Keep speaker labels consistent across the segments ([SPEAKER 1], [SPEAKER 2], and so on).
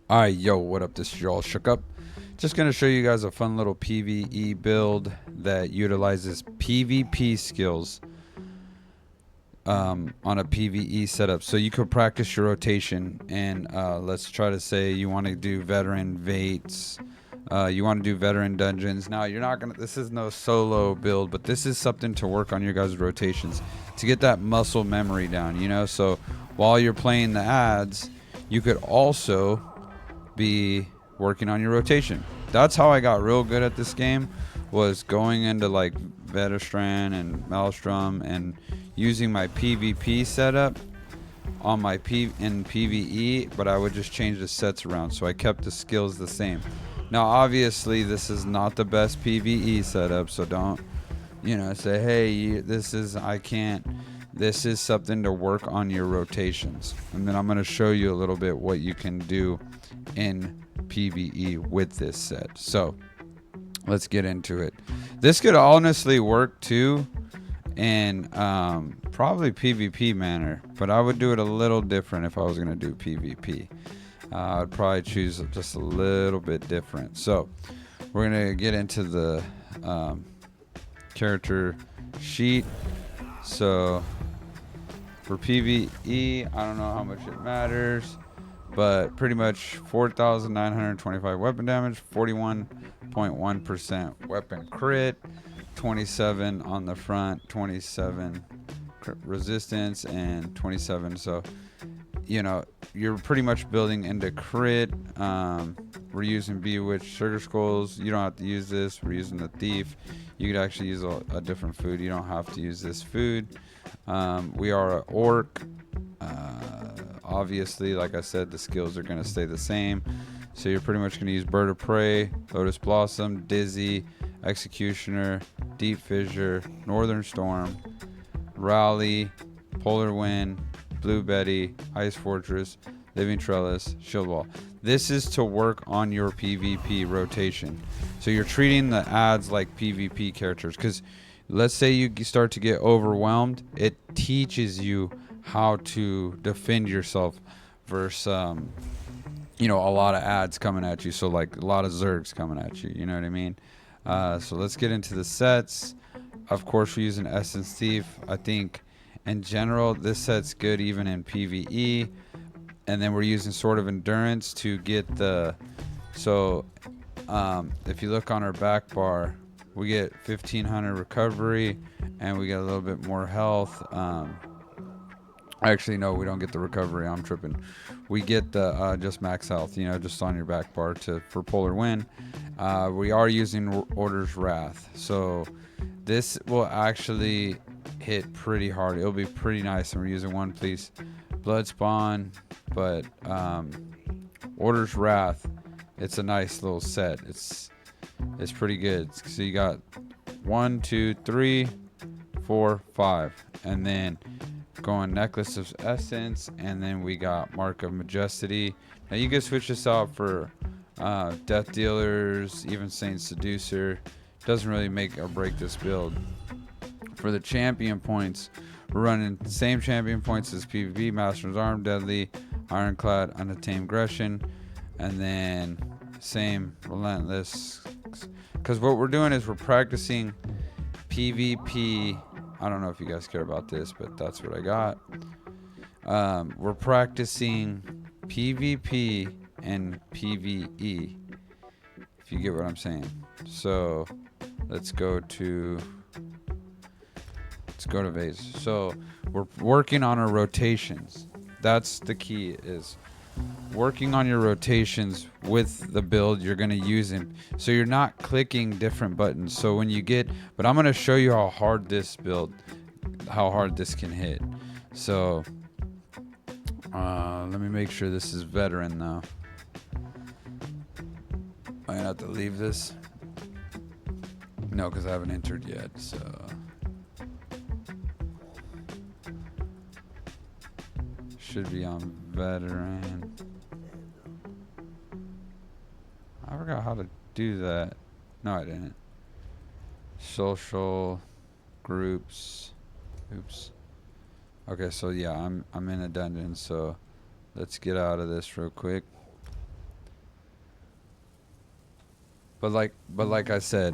[SPEAKER 1] Alright, yo, what up? This is y'all shook up. Just gonna show you guys a fun little PVE build that utilizes PvP skills on a PVE setup. So you could practice your rotation, and let's try to say you want to do veteran vates. You want to do veteran dungeons. Now you're not gonna. This is no solo build, but this is something to work on your guys' rotations to get that muscle memory down. You know, so while you're playing the ads, you could also be working on your rotation. That's how I got real good at this game, was going into like Vetterstrand and Maelstrom and using my PvP setup on my in PvE, but I would just change the sets around, so I kept the skills the same. Now obviously this is not the best PvE setup, so don't, you know, say, hey, this is, I can't. This is something to work on your rotations. And then I'm going to show you a little bit what you can do in PvE with this set. So let's get into it. This could honestly work too in probably PvP manner, but I would do it a little different if I was going to do PvP. I'd probably choose just a little bit different. So we're going to get into the character sheet. So for PvE, I don't know how much it matters, but pretty much 4,925 weapon damage, 41.1% weapon crit, 27 on the front, 27 crit resistance, and 27. So, you know, you're pretty much building into crit. We're using Bewitched Sugar Skulls. You don't have to use this. We're using the Thief. You could actually use a different food. You don't have to use this food. We are an orc. Obviously, like I said, the skills are going to stay the same. So you're pretty much going to use Bird of Prey, Lotus Blossom, Dizzy, Executioner, Deep Fissure, Northern Storm, Rally, Polar Wind, Blue Betty, Ice Fortress, Living Trellis, Shield Wall. This is to work on your PvP rotation. So you're treating the ads like PvP characters, because let's say you start to get overwhelmed, it teaches you how to defend yourself versus you know, a lot of ads coming at you. So like a lot of zergs coming at you, you know what I mean? So let's get into the sets. Of course, we're using Essence Thief. I think in general this set's good even in PvE. And then we're using Sword of Endurance to get the, so if you look on our back bar, we get 1500 recovery, and we get a little bit more health. Actually, no, we don't get the recovery. I'm tripping. We get the just max health, you know, just on your back bar for Polar Wind. We are using Order's Wrath, so this will actually hit pretty hard. It'll be pretty nice, and we're using one piece Blood Spawn, but Order's Wrath, it's a nice little set. It's pretty good. So you got 1, 2, 3, 4, 5, and then going Necklace of Essence, and then we got Mark of Majesty. Now you can switch this out for Death Dealers, even Saint Seducer. Doesn't really make or break this build. For the champion points, we're running the same champion points as PvP: Master's Arm, Deadly, Ironclad, Untamed Aggression, and then same Relentless. Because what we're doing is we're practicing PvP. I don't know if you guys care about this, but that's what I got. We're practicing PvP and PvE, if you get what I'm saying. So let's go to Vase. So we're working on our rotations. That's the key, is working on your rotations with the build you're going to use him, so you're not clicking different buttons. So when you get, but I'm going to show you how hard this can hit. So let me make sure this is veteran though. I'm going to have to leave this. No, because I haven't entered yet. So should be on veteran. I forgot how to do that. No, I didn't. Social groups. Oops. Okay, so yeah, I'm in a dungeon, so let's get out of this real quick. But like I said,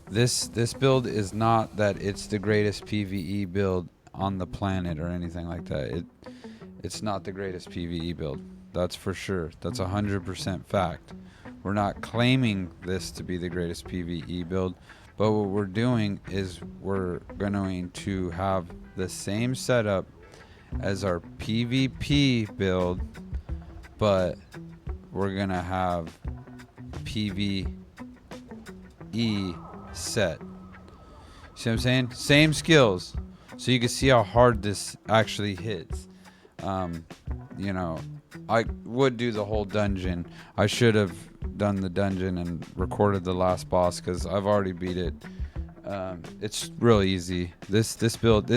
[SPEAKER 1] this build is not that it's the greatest PVE build on the planet or anything like that. It's not the greatest PVE build. That's for sure. That's 100% fact. We're not claiming this to be the greatest PVE build, but what we're doing is we're going to have the same setup as our PvP build, but we're gonna have PvE set. See what I'm saying? Same skills, so you can see how hard this actually hits. You know, I would do the whole dungeon. I should have done the dungeon and recorded the last boss because I've already beat it. It's real easy. This build,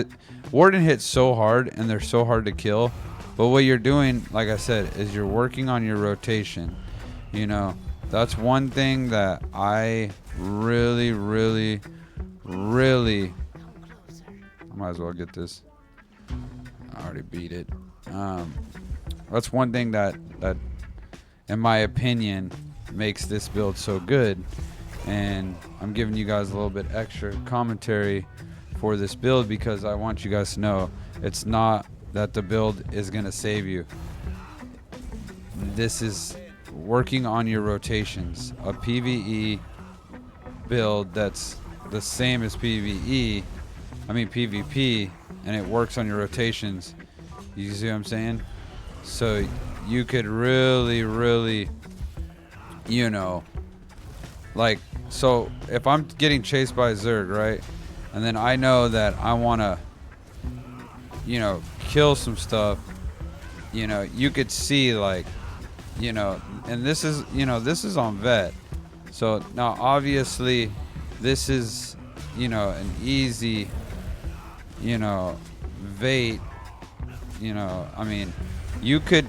[SPEAKER 1] Warden hits so hard and they're so hard to kill. But what you're doing, like I said, is you're working on your rotation. You know, that's one thing that I really, I might as well get this. I already beat it. That's one thing that in my opinion makes this build so good, and I'm giving you guys a little bit extra commentary for this build because I want you guys to know it's not that the build is gonna save you. This is working on your rotations. A PvE build that's the same as PvP, and it works on your rotations. You see what I'm saying? So you could really, you know, like, so if I'm getting chased by a Zerg, right? And then I know that I want to, you know, kill some stuff, you know, you could see, like, you know, and this is, you know, this is on vet. So now obviously this is, you know, an easy, you know, bait. You know, I mean, you could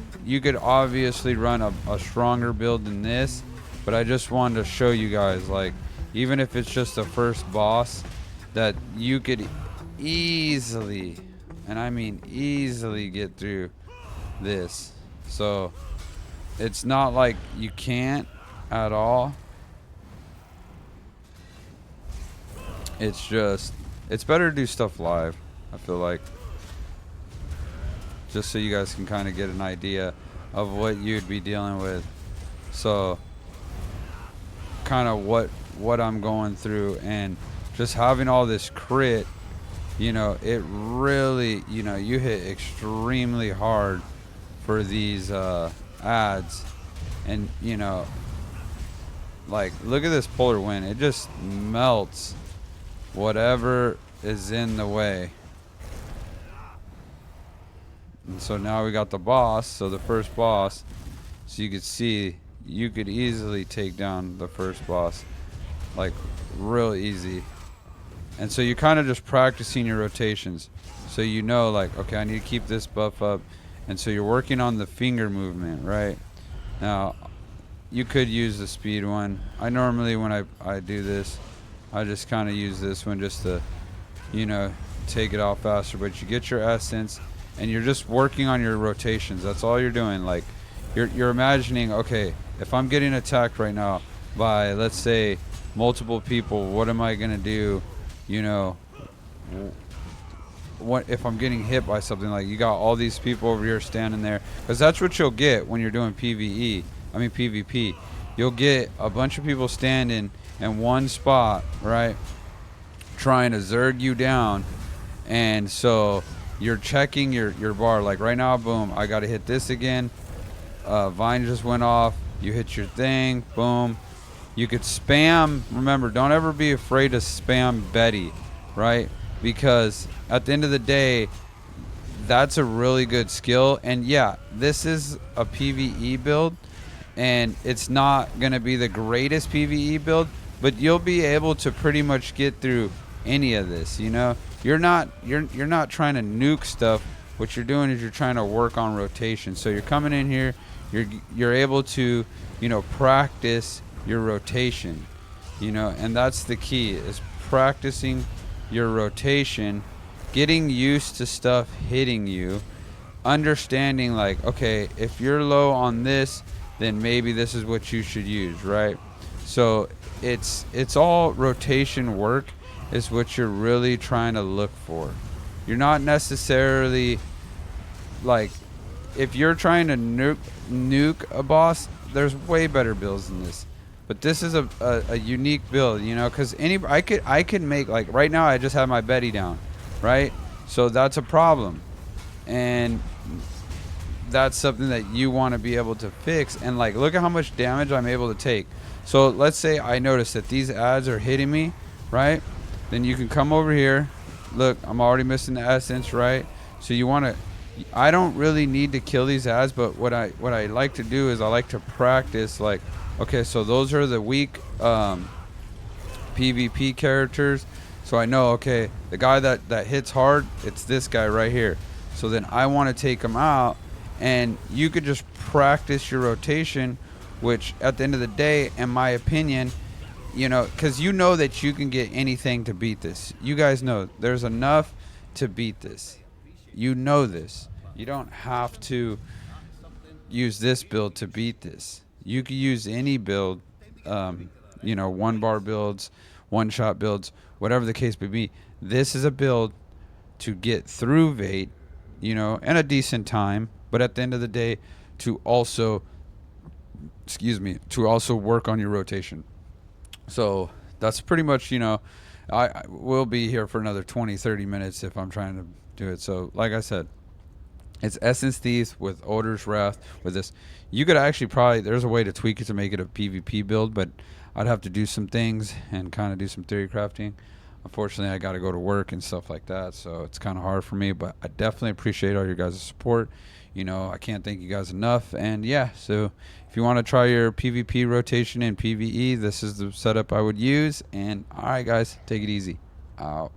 [SPEAKER 1] obviously run a stronger build than this, but I just wanted to show you guys, like, even if it's just the first boss, that you could easily, and I mean easily, get through this. So it's not like you can't at all. It's just, it's better to do stuff live, I feel like, just so you guys can kind of get an idea of what you'd be dealing with. So kind of what I'm going through, and just having all this crit, you know, it really, you know, you hit extremely hard for these ads. And, you know, like, look at this polar wind. It just melts whatever is in the way. And so now we got the boss, so the first boss. So you could see, you could easily take down the first boss, like, real easy. And so you're kind of just practicing your rotations. So you know, like, okay, I need to keep this buff up. And so you're working on the finger movement, right? Now, you could use the speed one. I normally, when I do this, I just kind of use this one just to, you know, take it out faster. But you get your essence, and you're just working on your rotations. That's all you're doing. Like, you're imagining, okay, if I'm getting attacked right now by, let's say, multiple people, what am I gonna do? You know, what if I'm getting hit by something? Like, you got all these people over here standing there, because that's what you'll get when you're doing PvP. You'll get a bunch of people standing in one spot, right, trying to Zerg you down. And so you're checking your bar, like right now, boom, I gotta hit this again. Vine just went off. You hit your thing, boom. You could spam. Remember, don't ever be afraid to spam Betty, right? Because at the end of the day, that's a really good skill. And yeah, this is a PvE build, and it's not gonna be the greatest PvE build, but you'll be able to pretty much get through any of this. You know, you're not trying to nuke stuff. What you're doing is you're trying to work on rotation. So you're coming in here, you're able to, you know, practice your rotation, you know, and that's the key, is practicing your rotation, getting used to stuff hitting you, understanding, like, okay, if you're low on this, then maybe this is what you should use, right? So it's all rotation work is what you're really trying to look for. You're not necessarily like, if you're trying to nuke a boss, there's way better builds than this. But this is a unique build, you know, because I could make, like, right now I just have my Betty down, right? So that's a problem, and that's something that you want to be able to fix. And like, look at how much damage I'm able to take. So let's say I notice that these ads are hitting me, right? Then you can come over here. Look, I'm already missing the essence, right? So you want to, I don't really need to kill these ads, but what I like to do is I like to practice, like, okay, so those are the weak PvP characters. So I know, okay, the guy that hits hard, it's this guy right here. So then I want to take him out, and you could just practice your rotation, which at the end of the day, in my opinion, you know, because you know that you can get anything to beat this. You guys know there's enough to beat this. You know this. You don't have to use this build to beat this. You can use any build, you know, one bar builds, one shot builds, whatever the case may be. This is a build to get through Vate, you know, in a decent time, but at the end of the day, to also, to also work on your rotation. So that's pretty much, you know, I will be here for another 20, 30 minutes if I'm trying to do it. So like I said, it's Essence Thieves with Odor's Wrath with this. You could actually probably, there's a way to tweak it to make it a PvP build, but I'd have to do some things and kind of do some theory crafting. Unfortunately, I got to go to work and stuff like that, so it's kind of hard for me, but I definitely appreciate all your guys' support. You know, I can't thank you guys enough. And yeah, so if you want to try your PvP rotation in PvE, this is the setup I would use. And all right, guys, take it easy. Out.